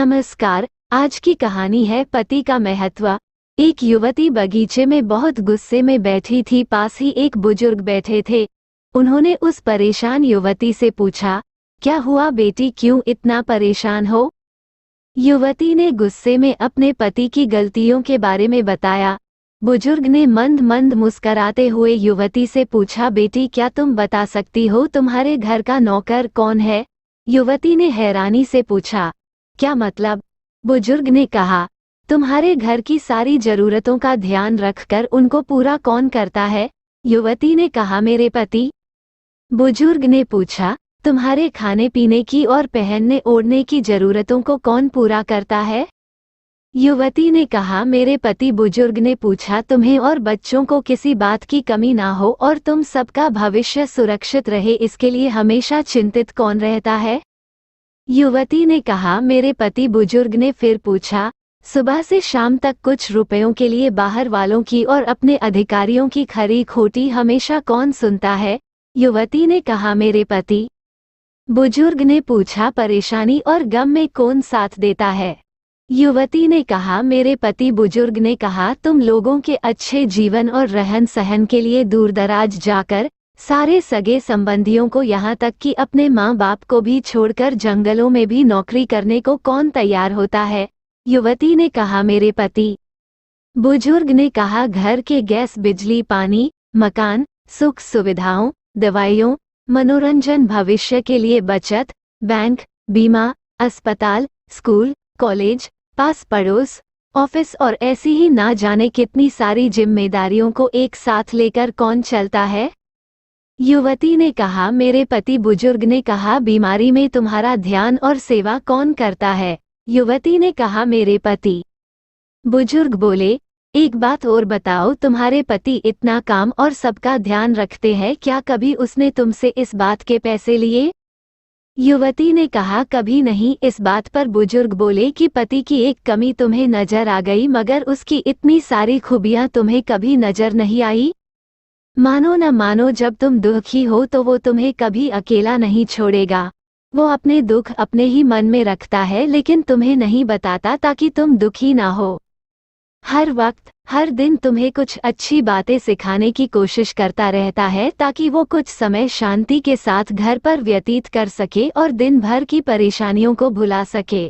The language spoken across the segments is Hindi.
नमस्कार। आज की कहानी है पति का महत्व। एक युवती बगीचे में बहुत गुस्से में बैठी थी। पास ही एक बुजुर्ग बैठे थे। उन्होंने उस परेशान युवती से पूछा, क्या हुआ बेटी, क्यों इतना परेशान हो? युवती ने गुस्से में अपने पति की गलतियों के बारे में बताया। बुजुर्ग ने मंद मंद मुस्कराते हुए युवती से पूछा, बेटी क्या तुम बता सकती हो तुम्हारे घर का नौकर कौन है? युवती ने हैरानी से पूछा, क्या मतलब? बुजुर्ग ने कहा, तुम्हारे घर की सारी जरूरतों का ध्यान रखकर उनको पूरा कौन करता है? युवती ने कहा, मेरे पति। बुजुर्ग ने पूछा, तुम्हारे खाने पीने की और पहनने ओढ़ने की जरूरतों को कौन पूरा करता है? युवती ने कहा, मेरे पति। बुजुर्ग ने पूछा, तुम्हें और बच्चों को किसी बात की कमी ना हो और तुम सबका भविष्य सुरक्षित रहे, इसके लिए हमेशा चिंतित कौन रहता है? युवती ने कहा, मेरे पति। बुजुर्ग ने फिर पूछा, सुबह से शाम तक कुछ रुपयों के लिए बाहर वालों की और अपने अधिकारियों की खरी खोटी हमेशा कौन सुनता है? युवती ने कहा, मेरे पति। बुजुर्ग ने पूछा, परेशानी और गम में कौन साथ देता है? युवती ने कहा, मेरे पति। बुजुर्ग ने कहा, तुम लोगों के अच्छे जीवन और रहन सहन के लिए दूर दराज जाकर सारे सगे संबंधियों को, यहाँ तक कि अपने माँ बाप को भी छोड़कर जंगलों में भी नौकरी करने को कौन तैयार होता है? युवती ने कहा, मेरे पति। बुजुर्ग ने कहा, घर के गैस, बिजली, पानी, मकान, सुख सुविधाओं, दवाइयों, मनोरंजन, भविष्य के लिए बचत, बैंक, बीमा, अस्पताल, स्कूल, कॉलेज, पास पड़ोस, ऑफिस और ऐसी ही ना जाने कितनी सारी जिम्मेदारियों को एक साथ लेकर कौन चलता है? युवती ने कहा, मेरे पति। बुजुर्ग ने कहा, बीमारी में तुम्हारा ध्यान और सेवा कौन करता है? युवती ने कहा, मेरे पति। बुजुर्ग बोले, एक बात और बताओ, तुम्हारे पति इतना काम और सबका ध्यान रखते हैं, क्या कभी उसने तुमसे इस बात के पैसे लिए? युवती ने कहा, कभी नहीं। इस बात पर बुजुर्ग बोले कि पति की एक कमी तुम्हें नजर आ गई, मगर उसकी इतनी सारी खूबियां तुम्हें कभी नजर नहीं आई? मानो न मानो, जब तुम दुखी हो तो वो तुम्हें कभी अकेला नहीं छोड़ेगा। वो अपने दुख अपने ही मन में रखता है, लेकिन तुम्हें नहीं बताता ताकि तुम दुखी ना हो। हर वक्त, हर दिन तुम्हें कुछ अच्छी बातें सिखाने की कोशिश करता रहता है, ताकि वो कुछ समय शांति के साथ घर पर व्यतीत कर सके और दिन भर की परेशानियों को भुला सके।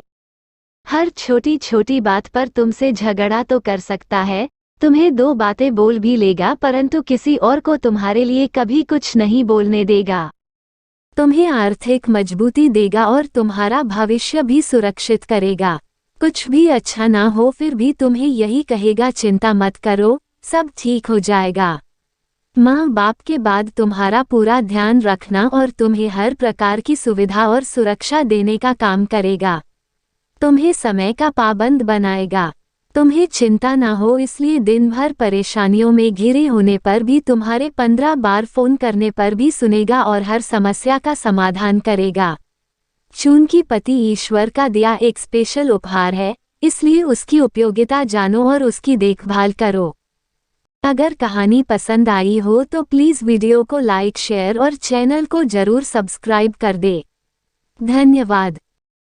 हर छोटी छोटी बात पर तुमसे झगड़ा तो कर सकता है, तुम्हें दो बातें बोल भी लेगा, परंतु किसी और को तुम्हारे लिए कभी कुछ नहीं बोलने देगा। तुम्हें आर्थिक मजबूती देगा और तुम्हारा भविष्य भी सुरक्षित करेगा। कुछ भी अच्छा ना हो फिर भी तुम्हें यही कहेगा, चिंता मत करो, सब ठीक हो जाएगा। माँ बाप के बाद तुम्हारा पूरा ध्यान रखना और तुम्हें हर प्रकार की सुविधा और सुरक्षा देने का काम करेगा। तुम्हें समय का पाबंद बनाएगा। तुम्हें चिंता ना हो, इसलिए दिन भर परेशानियों में घिरे होने पर भी तुम्हारे 15 बार फोन करने पर भी सुनेगा और हर समस्या का समाधान करेगा। चूंकि पति ईश्वर का दिया एक स्पेशल उपहार है, इसलिए उसकी उपयोगिता जानो और उसकी देखभाल करो। अगर कहानी पसंद आई हो तो प्लीज़ वीडियो को लाइक, शेयर और चैनल को जरूर सब्सक्राइब कर दे। धन्यवाद।